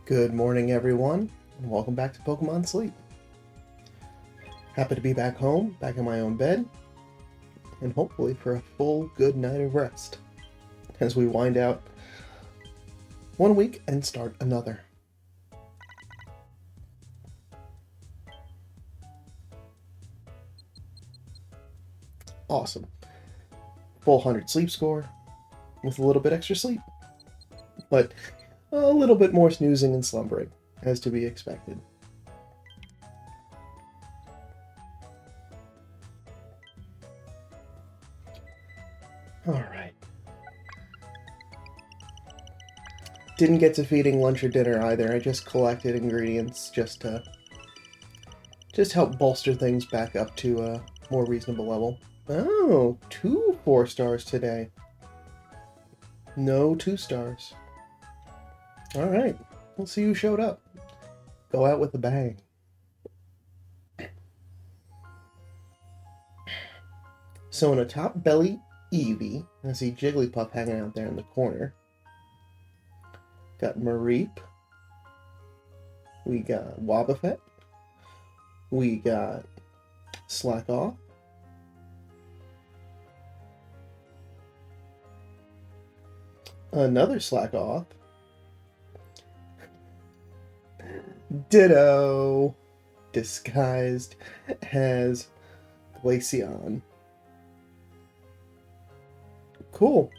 Good morning, everyone, and welcome back to Pokemon Sleep. Happy to be back home, back in my own bed, and hopefully for a full good night of rest as we wind out one week and start another. Awesome. Full 100 sleep score with a little bit extra sleep, but a little bit more snoozing and slumbering, as to be expected. Alright. Didn't get to feeding lunch or dinner either. I just collected ingredients just to help bolster things back up to a more reasonable level. Oh, 2 4 stars today. No 2 stars. Alright, let's see who showed up. Go out with a bang. So in a top belly Eevee, I see Jigglypuff hanging out there in the corner. Got Mareep. We got Wobbuffet. We got Slackoff. Another Slackoff. Ditto, disguised as Glaceon. Cool.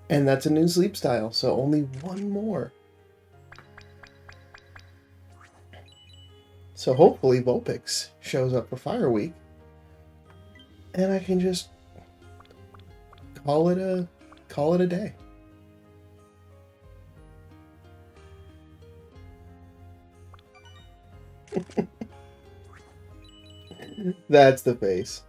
And that's a new sleep style, so only one more. So hopefully Vulpix shows up for Fire Week, and I can just call it a day. That's the face.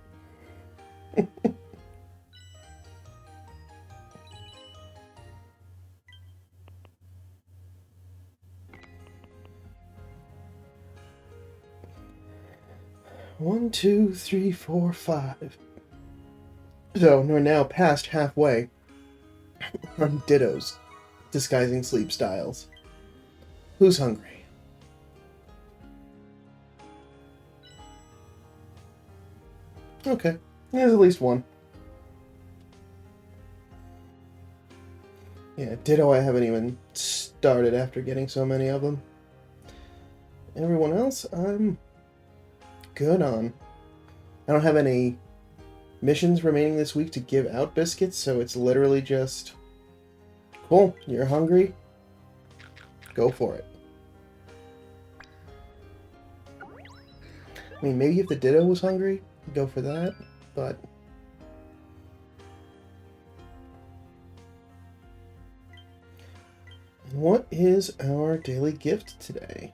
One, two, three, four, five. So we're now past halfway on Dittos, disguising sleep styles. Who's hungry? Okay, there's at least one. Yeah, Ditto I haven't even started after getting so many of them. Everyone else, I'm good on. I don't have any missions remaining this week to give out biscuits, so it's literally just, cool, you're hungry? Go for it. I mean, maybe if the Ditto was hungry, go for that, but what is our daily gift today?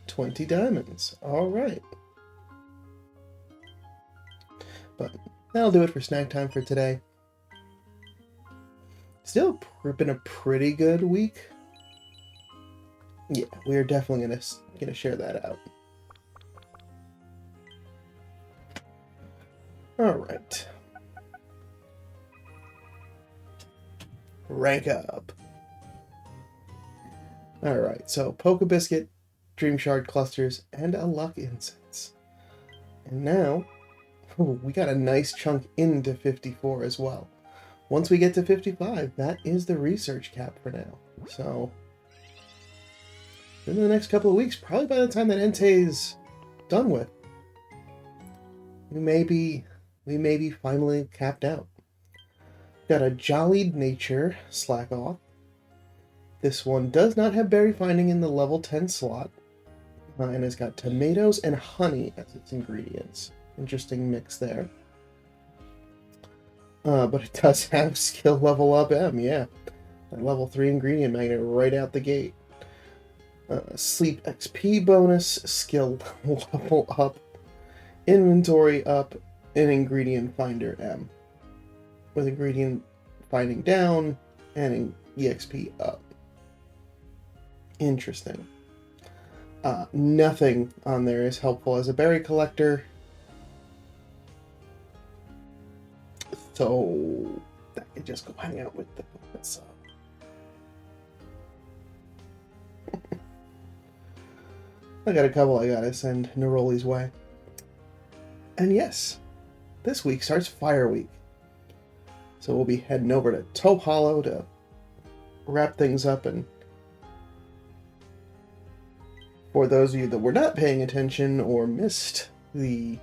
20 diamonds. Alright. But that'll do it for snack time for today. Still been a pretty good week. Yeah, we are definitely gonna share that out. Alright. Rank up. Alright, so Poke Biscuit, Dream Shard Clusters, and a Luck Incense. And now, we got a nice chunk into 54 as well. Once we get to 55, that is the research cap for now. So, in the next couple of weeks, probably by the time that Entei's done with, we may be finally capped out. Got a Jollied Nature Slackoff. This one does not have berry finding in the level 10 slot, and has got tomatoes and honey as its ingredients. Interesting mix there. But it does have skill level up M, yeah. That level 3 ingredient magnet right out the gate. Sleep XP bonus, skill level up, inventory up, and ingredient finder M. With ingredient finding down and EXP up. Interesting. Nothing on there is helpful as a berry collector. So that could just go hang out with the I got a couple I gotta send Neroli's way. And yes, this week starts Fire Week. So we'll be heading over to Taupe Hollow to wrap things up. And for those of you that were not paying attention or missed the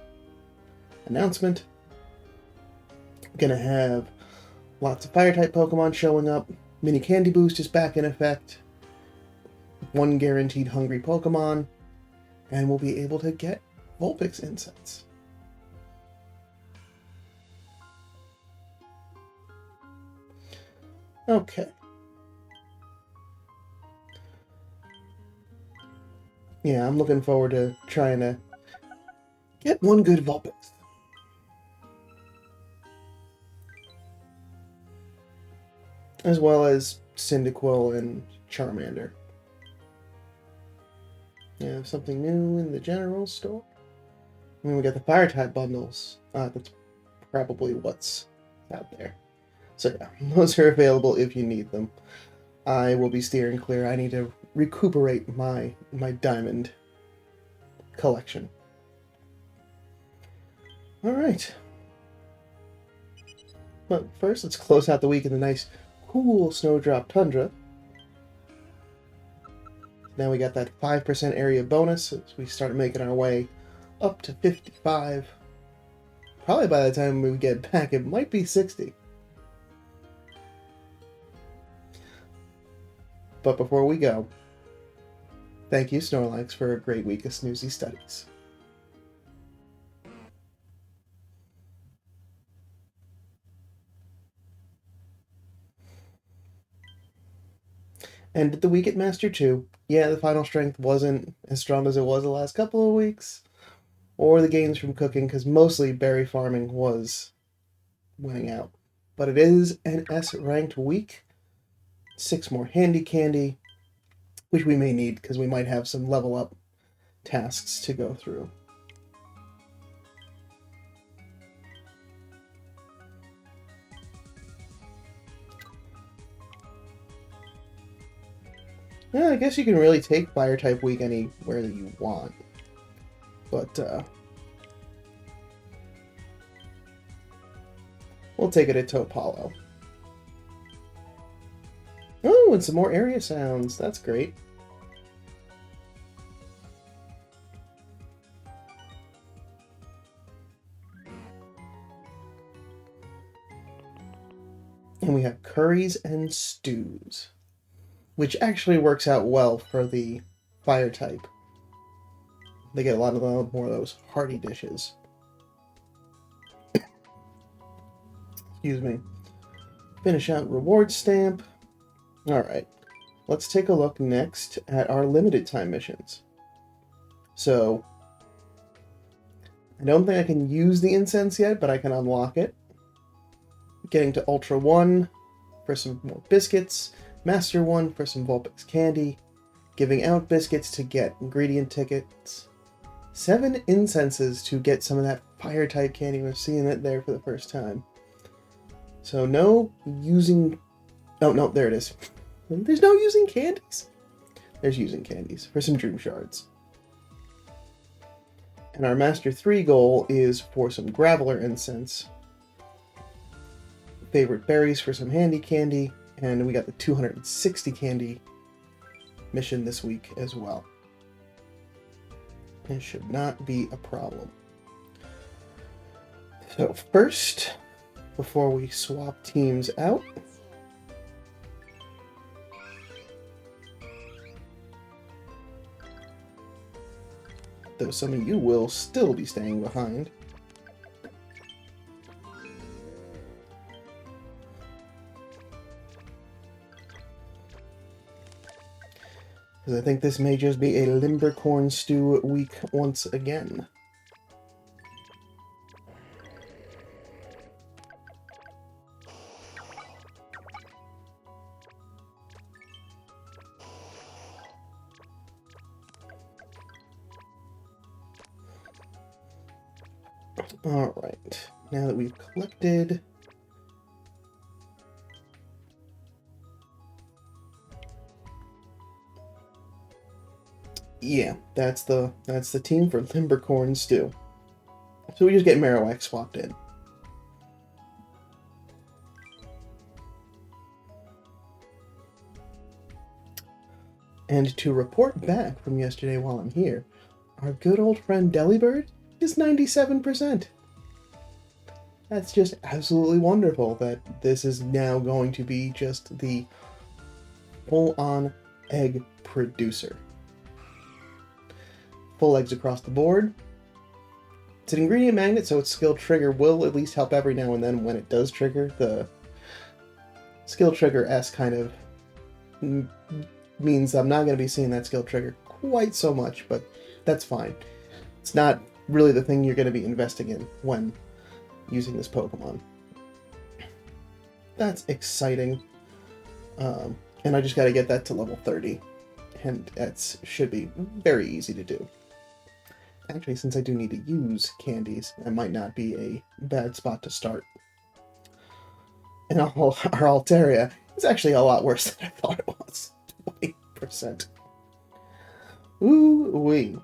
announcement, I'm gonna have lots of Fire-type Pokemon showing up. Mini Candy Boost is back in effect. 1 guaranteed Hungry Pokemon. And we'll be able to get Vulpix Incense. Okay. Yeah, I'm looking forward to trying to get one good Vulpix. As well as Cyndaquil and Charmander. Yeah, something new in the general store. I mean, we got the Fire-type bundles. That's probably what's out there. So yeah, those are available if you need them. I will be steering clear. I need to recuperate my diamond collection. Alright. But first, let's close out the week in the nice, cool Snowdrop Tundra. Now we got that 5% area bonus as we start making our way up to 55. Probably by the time we get back, it might be 60. But before we go, thank you, Snorlax, for a great week of snoozy studies. And the week at Master 2, yeah, the final strength wasn't as strong as it was the last couple of weeks, or the gains from cooking, because mostly berry farming was winning out. But it is an S-ranked week. 6 more handy candy, which we may need because we might have some level up tasks to go through. Yeah, I guess you can really take Fire type week anywhere that you want. But we'll take it at Taupe Hollow. Oh, and some more area sounds. That's great. And we have curries and stews, which actually works out well for the Fire type. They get a lot of more of those hearty dishes. Excuse me. Finish out reward stamp. Alright, let's take a look next at our limited time missions. So, I don't think I can use the incense yet, but I can unlock it. Getting to Ultra 1 for some more biscuits, Master 1 for some Vulpix candy, giving out biscuits to get ingredient tickets, 7 incenses to get some of that fire type candy. We're seeing it there for the first time. So no using... Oh, no, there it is. There's no using candies. There's using candies for some Dream Shards. And our Master 3 goal is for some Graveler Incense, favorite berries for some handy candy, and we got the 260 candy mission this week as well. It should not be a problem. So first, before we swap teams out, though some of you will still be staying behind, because I think this may just be a Limbercorn Stew week once again. Alright, now that we've collected Yeah, that's the team for Limbercorn Stew. So we just get Marowak swapped in. And to report back from yesterday while I'm here, our good old friend Delibird is 97%. That's just absolutely wonderful that this is now going to be just the full-on egg producer. Full eggs across the board. It's an ingredient magnet, so its skill trigger will at least help every now and then when it does trigger. The skill trigger S kind of means I'm not going to be seeing that skill trigger quite so much, but that's fine. It's not really the thing you're going to be investing in when using this Pokemon. That's exciting. And I just got to get that to level 30. And that should be very easy to do. Actually, since I do need to use candies, that might not be a bad spot to start. And our Altaria is actually a lot worse than I thought it was. 20%. Ooh-wee.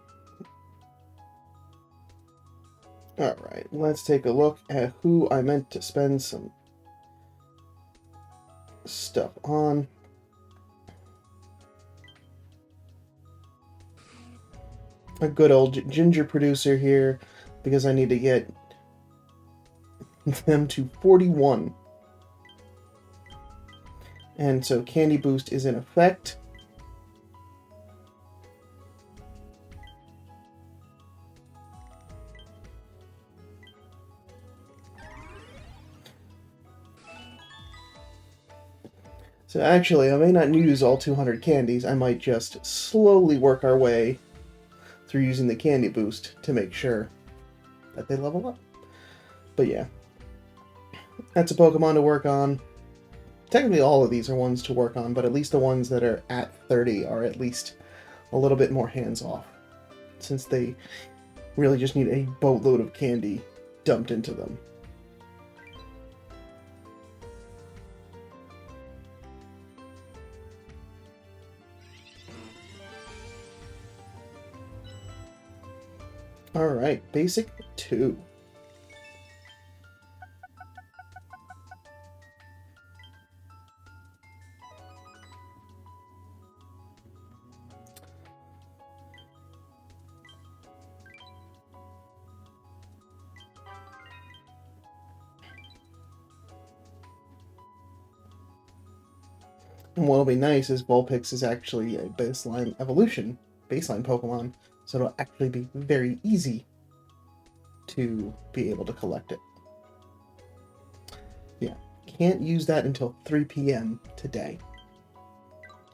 Alright, let's take a look at who I meant to spend some stuff on. A good old ginger producer here, because I need to get them to 41. And so Candy Boost is in effect. So actually, I may not use all 200 candies. I might just slowly work our way through using the Candy Boost to make sure that they level up. But yeah, that's a Pokemon to work on. Technically all of these are ones to work on, but at least the ones that are at 30 are at least a little bit more hands-off, since they really just need a boatload of candy dumped into them. Alright, Basic 2. And what'll be nice is Vulpix is actually a baseline Pokemon, so it'll actually be very easy to be able to collect it. Yeah, can't use that until 3 p.m. today.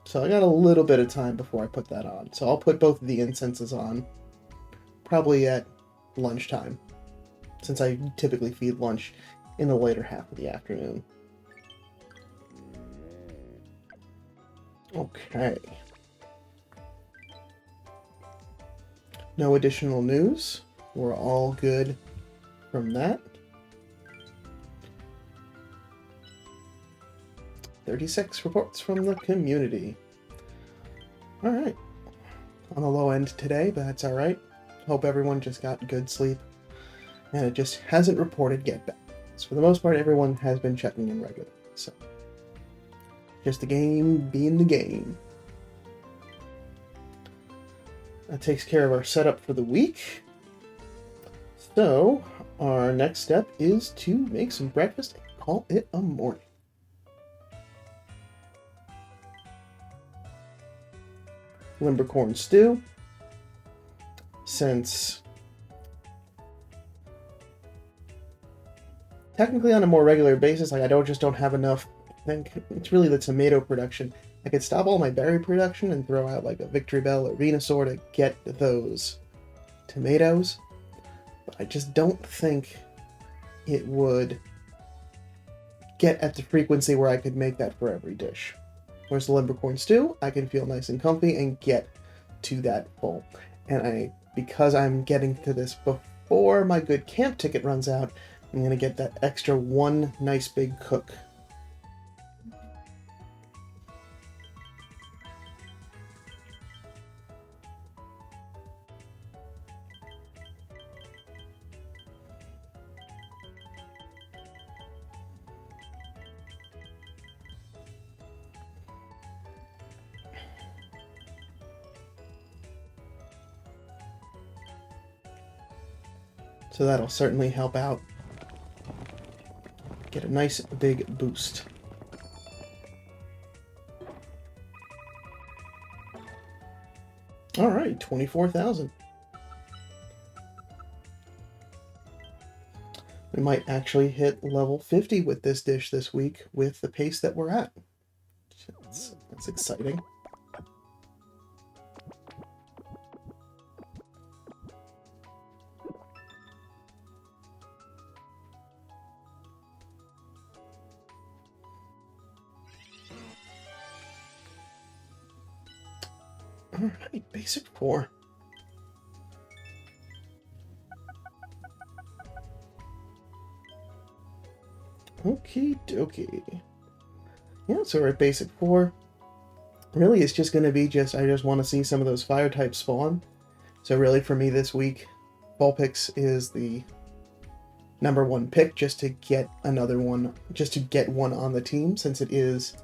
So I got a little bit of time before I put that on. So I'll put both of the incenses on, probably at lunchtime, since I typically feed lunch in the later half of the afternoon. Okay. No additional news. We're all good from that. 36 reports from the community. Alright. On the low end today, but that's alright. Hope everyone just got good sleep. And it just hasn't reported get back. So for the most part, everyone has been checking in regularly. So just the game being the game. That takes care of our setup for the week. So our next step is to make some breakfast and call it a morning. Limbercorn stew. Since technically on a more regular basis, like I don't have enough. I think it's really the tomato production. I could stop all my berry production and throw out like a Victory Bell or Venusaur to get those tomatoes, but I just don't think it would get at the frequency where I could make that for every dish. Whereas the Limbercorn stew, I can feel nice and comfy and get to that full. And because I'm getting to this before my good camp ticket runs out, I'm going to get that extra one nice big cook. So that'll certainly help out. Get a nice big boost. Alright, 24,000. We might actually hit level 50 with this dish this week with the pace that we're at. That's exciting. Alright, basic 4. Okie dokie. Yeah, so we're at basic 4. Really, it's just going to be I just want to see some of those fire types spawn. So really, for me this week, Vulpix is the #1 pick just to get another one, just to get one on the team, since it is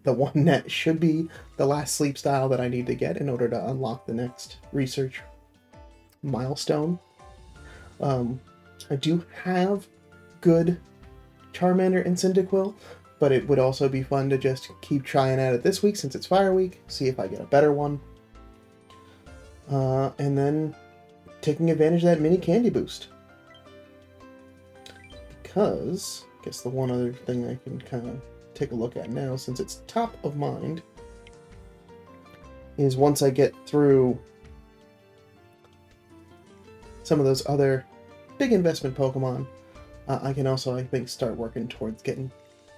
the one that should be the last sleep style that I need to get in order to unlock the next research milestone. I do have good Charmander and Cyndaquil, but it would also be fun to just keep trying at it this week since it's Fire Week, see if I get a better one. And then taking advantage of that mini candy boost. Because, I guess the one other thing I can kind of take a look at now, since it's top of mind, is once I get through some of those other big investment Pokemon, I can also, I think, start working towards getting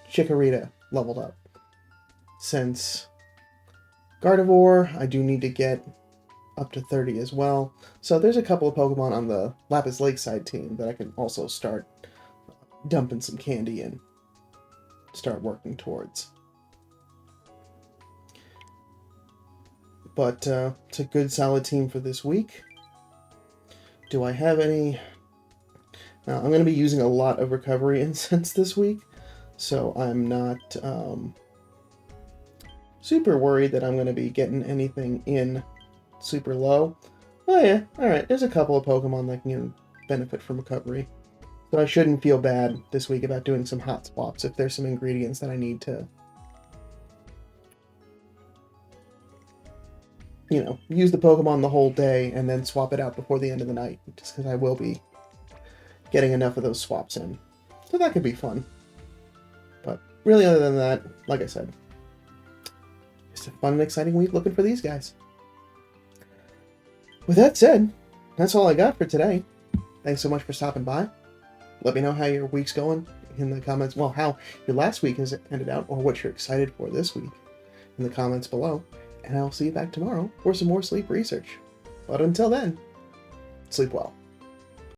Chikorita leveled up. Since Gardevoir, I do need to get up to 30 as well. So there's a couple of Pokemon on the Lapis Lakeside team that I can also start dumping some candy in. Start working towards. But it's a good solid team for this week. Do I have any... Now, I'm going to be using a lot of recovery incense this week, so I'm not super worried that I'm going to be getting anything in super low. Oh yeah, alright, there's a couple of Pokemon that can benefit from recovery. So I shouldn't feel bad this week about doing some hot swaps if there's some ingredients that I need to, you know, use the Pokemon the whole day and then swap it out before the end of the night, just because I will be getting enough of those swaps in. So that could be fun. But really, other than that, like I said, just a fun and exciting week looking for these guys. With that said, that's all I got for today. Thanks so much for stopping by. Let me know how your week's going in the comments. Well, how your last week has ended out, or what you're excited for this week in the comments below. And I'll see you back tomorrow for some more sleep research. But until then, sleep well.